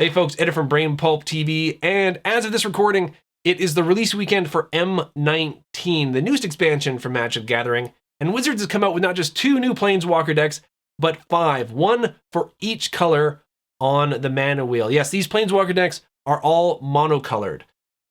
Hey folks, Ed from Brain Pulp TV, and as of this recording, it is the release weekend for M19, the newest expansion from Magic the Gathering, and Wizards has come out with not just 2 new Planeswalker decks, but 5, one for each color on the mana wheel. Yes, these Planeswalker decks are all monocolored.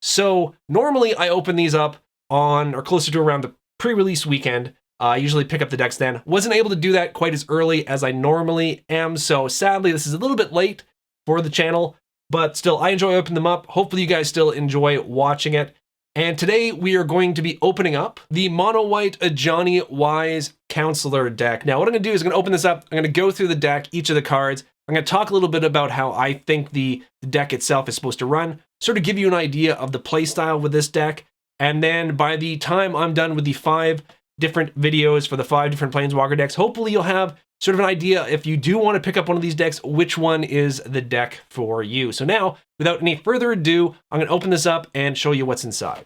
So normally I open these up on or closer to around the pre-release weekend. I usually pick up the decks then. Wasn't able to do that quite as early as I normally am, so sadly this is a little bit late for the channel, but still, I enjoy opening them up. Hopefully you guys still enjoy watching it. And today we are going to be opening up the Mono White Ajani Wise Counselor deck. Now what I'm gonna do is I'm gonna open this up, I'm gonna go through the deck, each of the cards. I'm gonna talk a little bit about how I think the deck itself is supposed to run, sort of give you an idea of the play style with this deck. And then by the time I'm done with the 5 different videos for the 5 different Planeswalker decks, hopefully you'll have sort of an idea, if you do want to pick up one of these decks, which one is the deck for you. So now, without any further ado, I'm going to open this up and show you what's inside.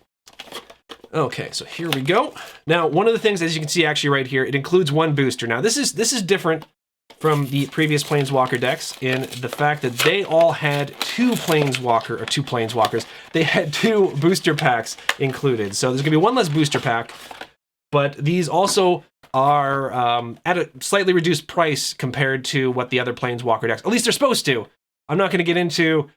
Okay, so here we go. Now, one of the things, as you can see actually right here, it includes 1 booster. Now, this is different from the previous Planeswalker decks in the fact that they all had 2 Planeswalkers. They had 2 booster packs included. So there's going to be 1 less booster pack, but these also are at a slightly reduced price compared to what the other Planeswalker decks, at least they're supposed to. I'm not going to get into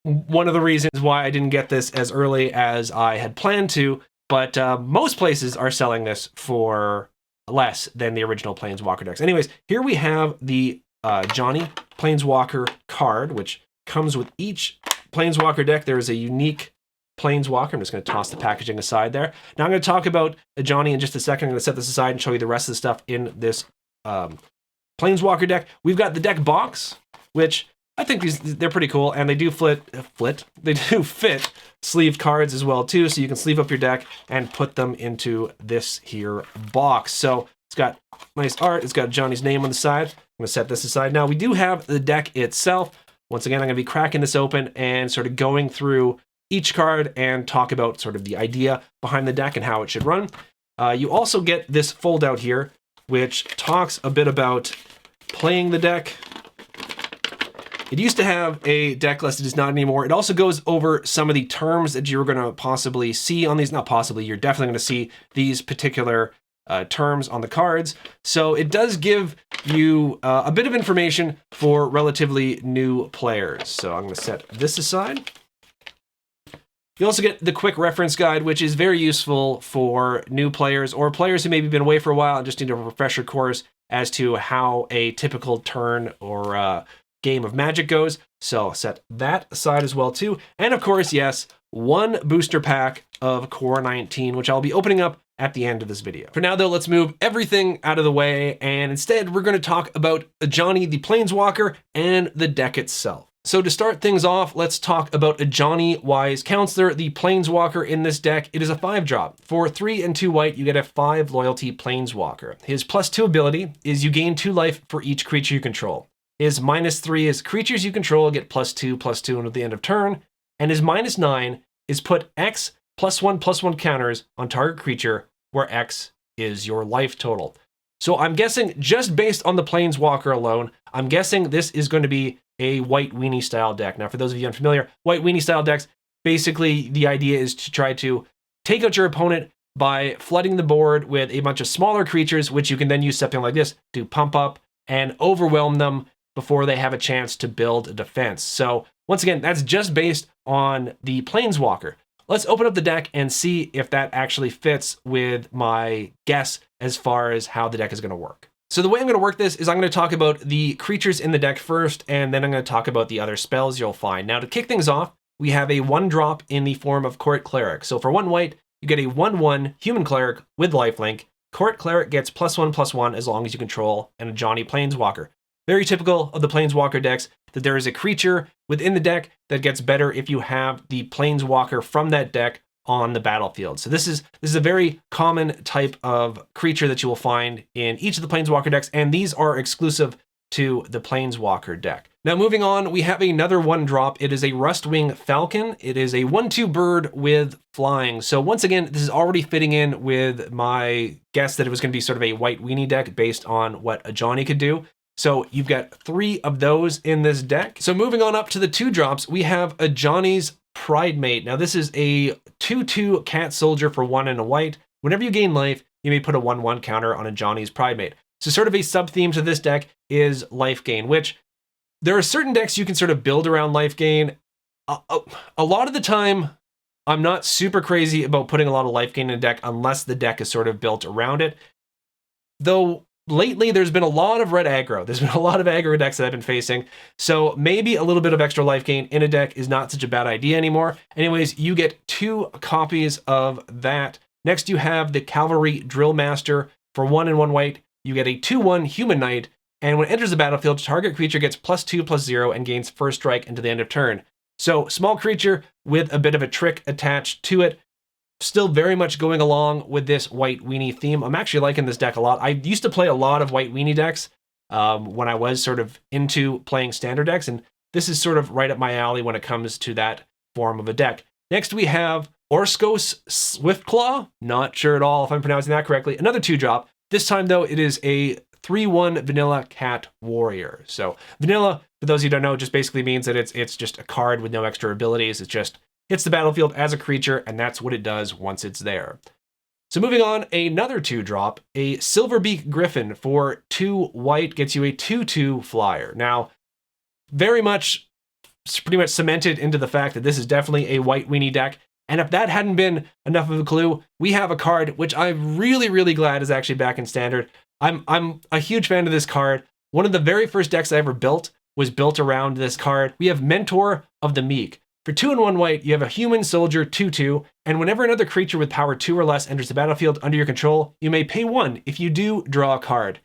one of the reasons why I didn't get this as early as I had planned to, but most places are selling this for less than the original Planeswalker decks. Anyways, here we have the Ajani Planeswalker card, which comes with each Planeswalker deck. There is a unique Planeswalker. I'm just going to toss the packaging aside there. Now I'm going to talk about Ajani in just a second. I'm going to set this aside and show you the rest of the stuff in this Planeswalker deck. We've got the deck box, which I think they're pretty cool, and they do they do fit sleeve cards as well too, so you can sleeve up your deck and put them into this here box. So it's got nice art. It's got Johnny's name on the side. I'm going to set this aside. Now we do have the deck itself. Once again, I'm going to be cracking this open and sort of going through each card and talk about sort of the idea behind the deck and how it should run. You also get this fold out here, which talks a bit about playing the deck. It used to have a deck list, it does not anymore. It also goes over some of the terms that you're going to possibly see on these. Not possibly, you're definitely going to see these particular terms on the cards. So it does give you a bit of information for relatively new players. So I'm going to set this aside. You also get the quick reference guide, which is very useful for new players or players who maybe been away for a while and just need a refresher course as to how a typical turn or game of Magic goes. So set that aside as well too. And of course, yes, 1 booster pack of Core 19, which I'll be opening up at the end of this video. For now though, let's move everything out of the way, and instead we're going to talk about Ajani the Planeswalker and the deck itself. So to start things off, let's talk about Ajani Wise Counselor, the Planeswalker in this deck. It is a 5-drop. For 3 and 2 white, you get a 5 loyalty Planeswalker. His +2 ability is you gain 2 life for each creature you control. His -3 is creatures you control get +2/+2 at the end of turn. And his -9 is put X +1/+1 counters on target creature, where X is your life total. So I'm guessing, just based on the Planeswalker alone, I'm guessing this is going to be a White Weenie style deck. Now, for those of you unfamiliar, White Weenie style decks, basically the idea is to try to take out your opponent by flooding the board with a bunch of smaller creatures, which you can then use something like this to pump up and overwhelm them before they have a chance to build a defense. So once again, that's just based on the Planeswalker. Let's open up the deck and see if that actually fits with my guess as far as how the deck is going to work. So the way I'm going to work this is I'm going to talk about the creatures in the deck first, and then I'm going to talk about the other spells you'll find. Now to kick things off, we have a 1-drop in the form of Court Cleric. So for 1 white, you get a 1/1 human cleric with lifelink. Court Cleric gets +1/+1 as long as you control an Ajani Planeswalker. Very typical of the Planeswalker decks that there is a creature within the deck that gets better if you have the Planeswalker from that deck on the battlefield. So this is a very common type of creature that you will find in each of the Planeswalker decks, and these are exclusive to the Planeswalker deck. Now moving on, we have another 1-drop. It is a Rustwing Falcon. It is a 1/2 bird with flying. So once again, this is already fitting in with my guess that it was going to be sort of a White Weenie deck based on what Ajani could do. So you've got 3 of those in this deck. So moving on up to the 2-drops, we have Ajani's Pridemate. Now this is a 2/2 cat soldier for 1 and a white. Whenever you gain life, you may put a 1/1 counter on Ajani's Pridemate. So sort of a sub-theme to this deck is life gain, which there are certain decks you can sort of build around life gain. A lot of the time, I'm not super crazy about putting a lot of life gain in a deck unless the deck is sort of built around it. Though lately, there's been a lot of red aggro. There's been a lot of aggro decks that I've been facing. So maybe a little bit of extra life gain in a deck is not such a bad idea anymore. Anyways, you get 2 copies of that. Next, you have the Cavalry Drill Master. For 1 and 1 white, you get a 2/1 Human Knight. And when it enters the battlefield, target creature gets +2/+0 and gains first strike until the end of turn. So small creature with a bit of a trick attached to it. Still very much going along with this white weenie theme. I'm actually liking this deck a lot. I used to play a lot of white weenie decks when I was sort of into playing standard decks, and this is sort of right up my alley when it comes to that form of a deck. Next we have Orskos Swiftclaw. Not sure at all if I'm pronouncing that correctly. Another 2-drop. This time though, it is a 3/1 vanilla cat warrior. So vanilla, for those who don't know, just basically means that it's just a card with no extra abilities. It just hits the battlefield as a creature, and that's what it does once it's there. So moving on, another 2-drop, a Silverbeak Griffin for 2 white gets you a 2/2 flyer. Now, pretty much cemented into the fact that this is definitely a white weenie deck. And if that hadn't been enough of a clue, we have a card which I'm really, really glad is actually back in standard. I'm a huge fan of this card. One of the very first decks I ever built was built around this card. We have Mentor of the Meek. For 2 and 1 white, you have a human soldier 2/2, and whenever another creature with power 2 or less enters the battlefield under your control, you may pay 1. If you do, draw a card.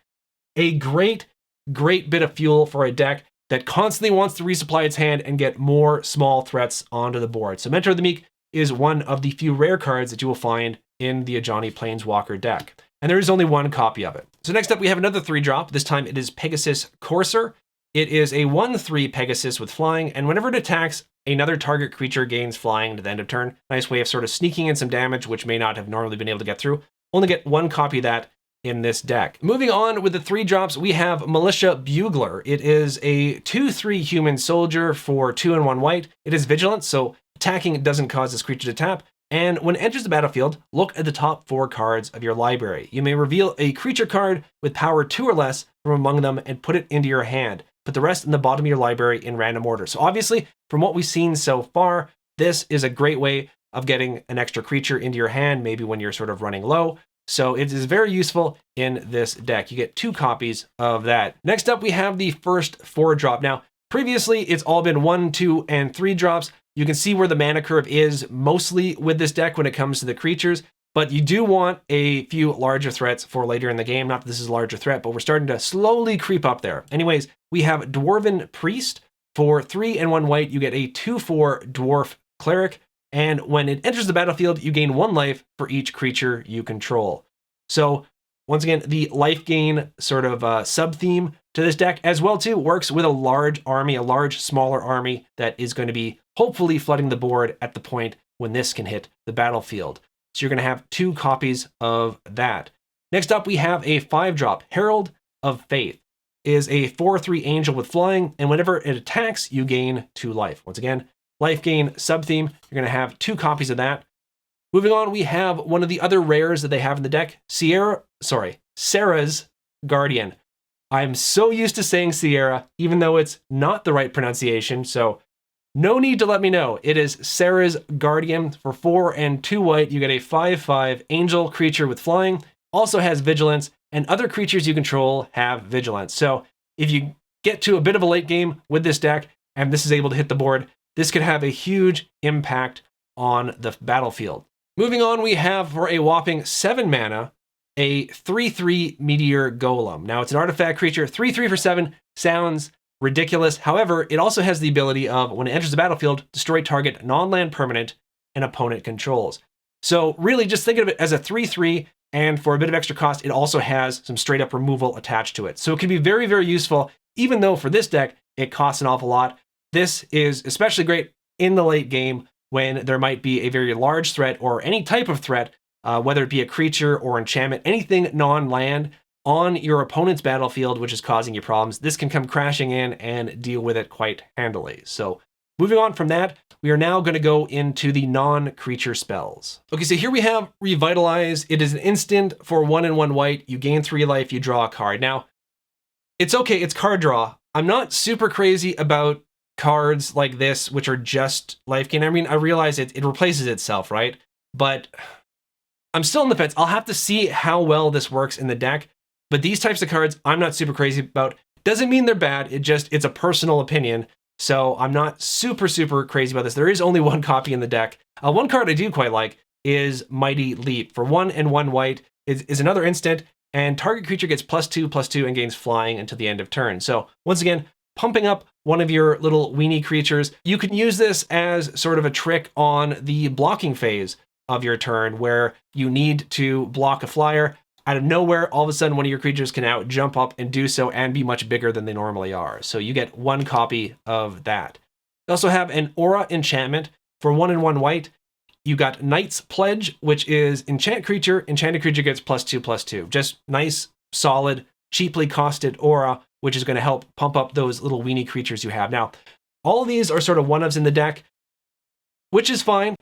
A great bit of fuel for a deck that constantly wants to resupply its hand and get more small threats onto the board. So Mentor of the Meek is one of the few rare cards that you will find in the Ajani Planeswalker deck. And there is only 1 copy of it. So next up, we have another 3-drop. This time it is Pegasus Courser. It is a 1/3 Pegasus with flying, and whenever it attacks, another target creature gains flying to the end of turn. Nice way of sort of sneaking in some damage, which may not have normally been able to get through. Only get 1 copy of that in this deck. Moving on with the 3-drops, we have Militia Bugler. It is a 2/3 human soldier for 2 and 1 white. It is vigilant, so attacking doesn't cause this creature to tap. And when it enters the battlefield, look at the top 4 cards of your library. You may reveal a creature card with power 2 or less from among them and put it into your hand. Put the rest in the bottom of your library in random order. So obviously, from what we've seen so far, this is a great way of getting an extra creature into your hand, maybe when you're sort of running low. So it is very useful in this deck. You get 2 copies of that. Next up, we have the first 4-drop. Now, previously, it's all been 1, 2, and 3 drops. You can see where the mana curve is mostly with this deck when it comes to the creatures, but you do want a few larger threats for later in the game. Not that this is a larger threat, but we're starting to slowly creep up there. Anyways, we have Dwarven Priest. For 3 and 1 white, you get a 2/4 Dwarf Cleric, and when it enters the battlefield, you gain 1 life for each creature you control. So once again, the life gain sort of sub-theme to this deck as well too works with a large army, a large smaller army that is going to be hopefully flooding the board at the point when this can hit the battlefield. So you're going to have 2 copies of that. Next up, we have a 5-drop, Herald of Faith. Is a 4/3 angel with flying, and whenever it attacks, you gain 2 life. Once again, life gain sub-theme. You're going to have 2 copies of that. Moving on, we have one of the other rares that they have in the deck, Sarah's Guardian. I'm so used to saying Sierra, even though it's not the right pronunciation, so no need to let me know. It is Sarah's Guardian. For 4 and 2 white, you get a 5/5 angel creature with flying. Also has vigilance, and other creatures you control have vigilance. So if you get to a bit of a late game with this deck, and this is able to hit the board, this could have a huge impact on the battlefield. Moving on, we have for a whopping 7 mana, a 3/3 Meteor Golem. Now it's an artifact creature, 3/3 for 7, sounds ridiculous. However, it also has the ability of, when it enters the battlefield, destroy target non-land permanent an opponent controls. So really just think of it as a 3/3, and for a bit of extra cost, it also has some straight up removal attached to it. So it can be very, very useful, even though for this deck, it costs an awful lot. This is especially great in the late game when there might be a very large threat or any type of threat, whether it be a creature or enchantment, anything non-land on your opponent's battlefield, which is causing you problems, this can come crashing in and deal with it quite handily. So moving on from that, we are now going to go into the non-creature spells. Okay, so here we have Revitalize. It is an instant for 1 and 1 white. You gain 3 life, you draw a card. Now, it's okay, it's card draw. I'm not super crazy about cards like this, which are just life gain. I mean, I realize it replaces itself, right? But I'm still on the fence. I'll have to see how well this works in the deck. But these types of cards, I'm not super crazy about. Doesn't mean they're bad. It's a personal opinion. So I'm not super crazy about this. There is only 1 copy in the deck. One card I do quite like is Mighty Leap. For 1 and 1 white, is another instant, and target creature gets +2/+2 and gains flying until the end of turn. So once again, pumping up one of your little weenie creatures. You can use this as sort of a trick on the blocking phase of your turn, where you need to block a flyer. Out of nowhere, all of a sudden, one of your creatures can out jump up and do so and be much bigger than they normally are. So you get 1 copy of that. You also have an Aura enchantment. For 1 and 1 white, you got Knight's Pledge, which is enchanted creature gets +2/+2. Just nice, solid, cheaply costed aura, which is going to help pump up those little weenie creatures you have. Now, all of these are sort of one-ofs in the deck, which is fine.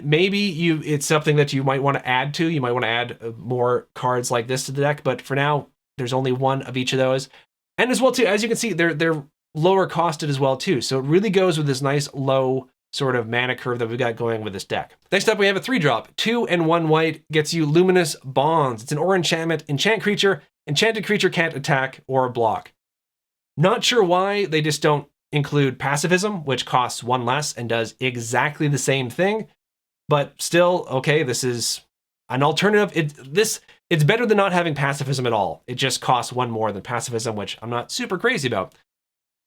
Maybe it's something that you might want to add to. You might want to add more cards like this to the deck, but for now, there's only 1 of each of those. And as well, too, as you can see, they're lower costed as well, too. So it really goes with this nice low sort of mana curve that we've got going with this deck. Next up, we have a 3-drop. 2 and 1 white gets you Luminous Bonds. It's an aura enchantment. Enchanted creature can't attack or block. Not sure why they just don't include Pacifism, which costs 1 less and does exactly the same thing. But still, okay, this is an alternative. It's better than not having Pacifism at all. It just costs 1 more than Pacifism, which I'm not super crazy about.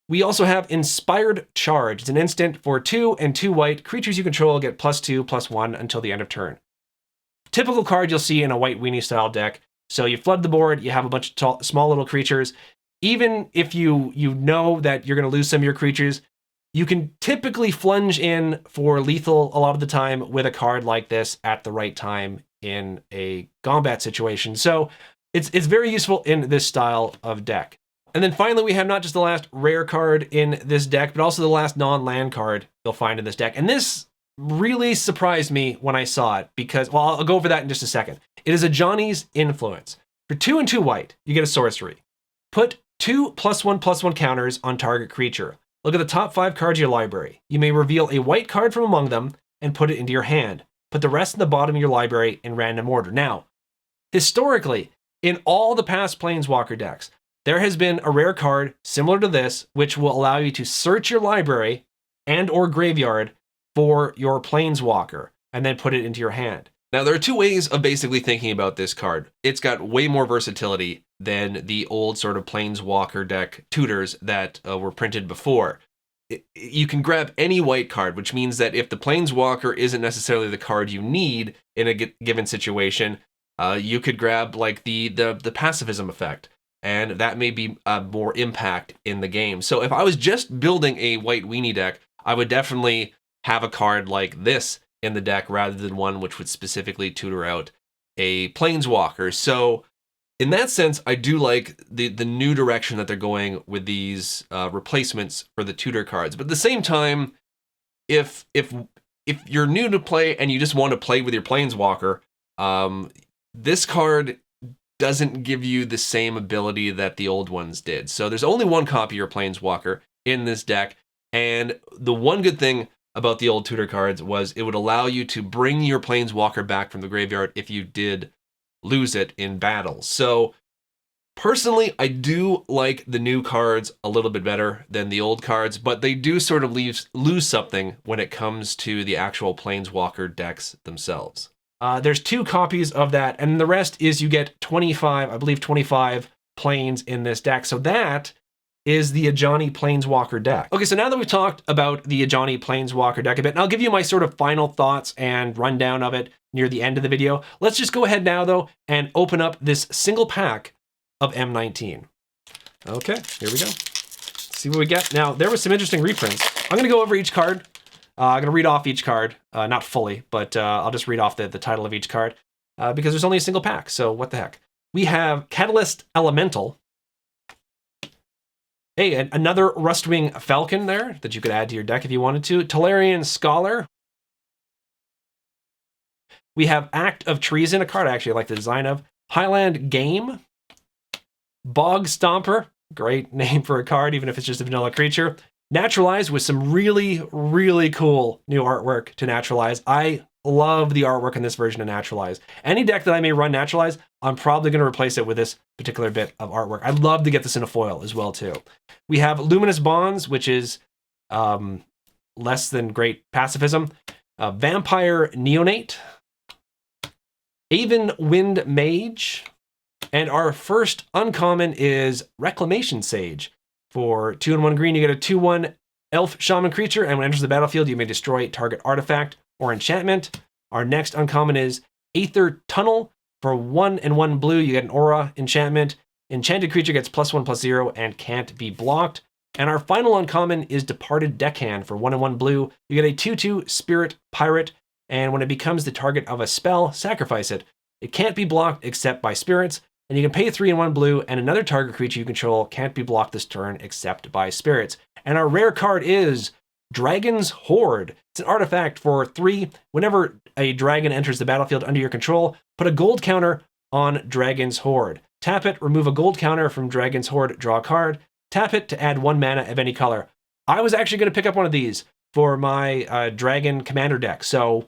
We also have Inspired Charge. It's an instant for 2 and 2 white. Creatures you control get +2/+1 until the end of turn. Typical card you'll see in a white weenie style deck. So you flood the board, you have a bunch of small little creatures. Even if you know that you're going to lose some of your creatures, you can typically flunge in for lethal a lot of the time with a card like this at the right time in a combat situation. So it's very useful in this style of deck. And then finally, we have not just the last rare card in this deck, but also the last non-land card you'll find in this deck. And this really surprised me when I saw it because, well, I'll go over that in just a second. It is Ajani's Influence. For 2 and 2 white, you get a sorcery. Put 2 +1/+1 counters on target creature. Look at the top 5 cards of your library. You may reveal a white card from among them and put it into your hand. Put the rest in the bottom of your library in random order. Now, historically, in all the past Planeswalker decks, there has been a rare card similar to this, which will allow you to search your library and or graveyard for your Planeswalker and then put it into your hand. Now, there are 2 ways of basically thinking about this card. It's got way more versatility than the old sort of Planeswalker deck tutors that were printed before. You can grab any white card, which means that if the Planeswalker isn't necessarily the card you need in a given situation, you could grab like the Pacifism effect. And that may be more impact in the game. So if I was just building a white weenie deck, I would definitely have a card like this in the deck rather than one which would specifically tutor out a Planeswalker. So in that sense, I do like the new direction that they're going with these replacements for the tutor cards. But at the same time, if you're new to play and you just want to play with your Planeswalker, this card doesn't give you the same ability that the old ones did. So there's only 1 copy of your Planeswalker in this deck, and the one good thing about the old tutor cards was it would allow you to bring your Planeswalker back from the graveyard if you did lose it in battle. So personally, I do like the new cards a little bit better than the old cards, but they do sort of lose something when it comes to the actual Planeswalker decks themselves. There's 2 copies of that, and the rest is you get 25 planes in this deck. So that is the Ajani Planeswalker deck. Okay, so now that we've talked about the Ajani Planeswalker deck a bit, and I'll give you my sort of final thoughts and rundown of it near the end of the video. Let's just go ahead now, though, and open up this single pack of M19. Okay, here we go. Let's see what we get. Now, there was some interesting reprints. I'm gonna go over each card. I'm going to read off each card, not fully, but I'll just read off the title of each card because there's only a single pack, so what the heck. We have Catalyst Elemental. Hey, another Rustwing Falcon there that you could add to your deck if you wanted to. Tolarian Scholar. We have Act of Treason, a card I actually like the design of. Highland Game. Bog Stomper, great name for a card, even if it's just a vanilla creature. Naturalize with some really, really cool new artwork to Naturalize. I love the artwork in this version of Naturalize. Any deck that I may run Naturalize, I'm probably going to replace it with this particular bit of artwork. I'd love to get this in a foil as well, too. We have Luminous Bonds, which is less than great pacifism. Vampire Neonate. Aven Wind Mage. And our first uncommon is Reclamation Sage. For 2/1 green, you get a 2/1 elf shaman creature, and when it enters the battlefield, you may destroy target artifact or enchantment. Our next uncommon is Aether Tunnel. For 1/1 blue, you get an aura enchantment. Enchanted creature gets +1/+0 and can't be blocked. And our final uncommon is Departed Deckhand. For 1/1 blue, you get a 2/2 Spirit Pirate, and when it becomes the target of a spell, sacrifice it. It can't be blocked except by spirits, and you can pay 3/1 blue, and another target creature you control can't be blocked this turn except by spirits. And our rare card is Dragon's Horde. It's an artifact for 3. Whenever a dragon enters the battlefield under your control, put a gold counter on Dragon's Horde. Tap it, remove a gold counter from Dragon's Horde, draw a card. Tap it to add 1 mana of any color. I was actually going to pick up one of these for my Dragon Commander deck, so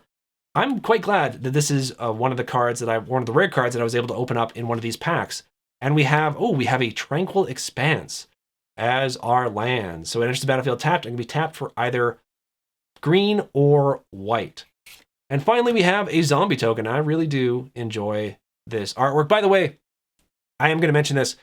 I'm quite glad that this is one of the rare cards that I was able to open up in one of these packs. And we have a Tranquil Expanse as our land. So it enters the battlefield tapped and can be tapped for either green or white. And finally, we have a zombie token. I really do enjoy this artwork. By the way, I am going to mention this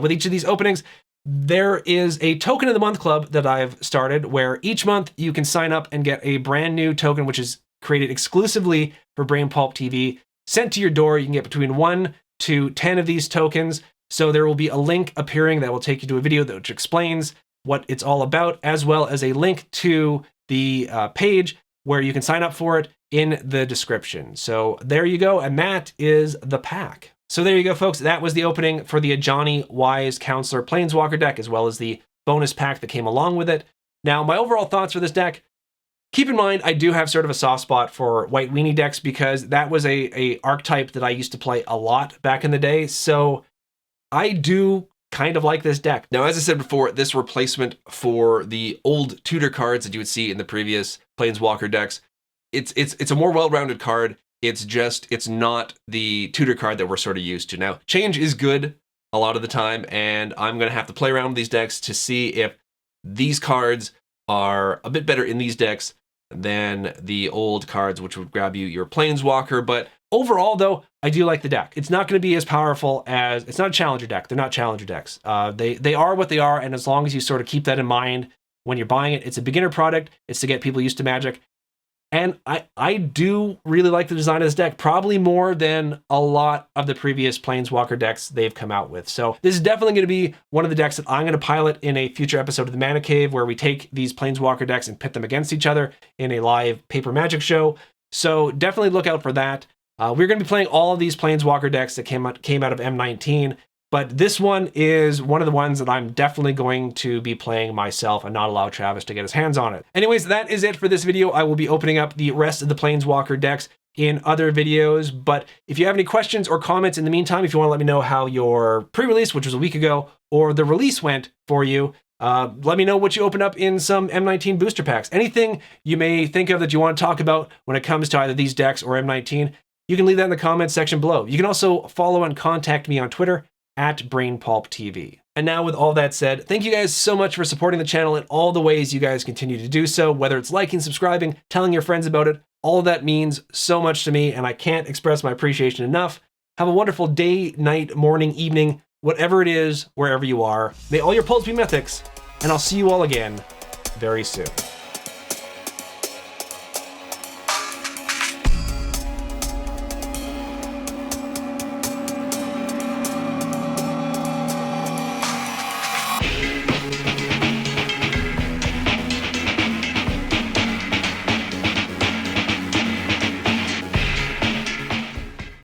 with each of these openings. There is a Token of the Month club that I've started where each month you can sign up and get a brand new token, which is created exclusively for Brain Pulp TV, sent to your door. You can get between 1 to 10 of these tokens. So there will be a link appearing that will take you to a video which explains what it's all about, as well as a link to the page where you can sign up for it in the description. So there you go, and that is the pack. So there you go, folks. That was the opening for the Ajani Wise Counselor Planeswalker deck, as well as the bonus pack that came along with it. Now, my overall thoughts for this deck, keep in mind, I do have sort of a soft spot for white weenie decks because that was a archetype that I used to play a lot back in the day. So I do kind of like this deck. Now, as I said before, this replacement for the old tutor cards that you would see in the previous Planeswalker decks, it's a more well-rounded card. It's not the tutor card that we're sort of used to. Now, change is good a lot of the time, and I'm going to have to play around with these decks to see if these cards are a bit better in these decks than the old cards, which would grab you your Planeswalker. But overall, though, I do like the deck. It's not going to be as powerful as... It's not a challenger deck. They're not challenger decks. They are what they are, and as long as you sort of keep that in mind when you're buying it, it's a beginner product. It's to get people used to Magic. And I do really like the design of this deck, probably more than a lot of the previous Planeswalker decks they've come out with. So this is definitely going to be one of the decks that I'm going to pilot in a future episode of the Mana Cave, where we take these Planeswalker decks and pit them against each other in a live paper Magic show. So definitely look out for that. We're going to be playing all of these Planeswalker decks that came out of M19, but this one is one of the ones that I'm definitely going to be playing myself and not allow Travis to get his hands on it. Anyways, that is it for this video. I will be opening up the rest of the Planeswalker decks in other videos, but if you have any questions or comments in the meantime, if you want to let me know how your pre-release, which was a week ago, or the release went for you, let me know what you opened up in some M19 booster packs. Anything you may think of that you want to talk about when it comes to either these decks or M19, you can leave that in the comments section below. You can also follow and contact me on Twitter at BrainPulpTV. And now, with all that said, thank you guys so much for supporting the channel in all the ways you guys continue to do so, whether it's liking, subscribing, telling your friends about it. All of that means so much to me, and I can't express my appreciation enough. Have a wonderful day, night, morning, evening, whatever it is, wherever you are. May all your pulls be mythics, and I'll see you all again very soon.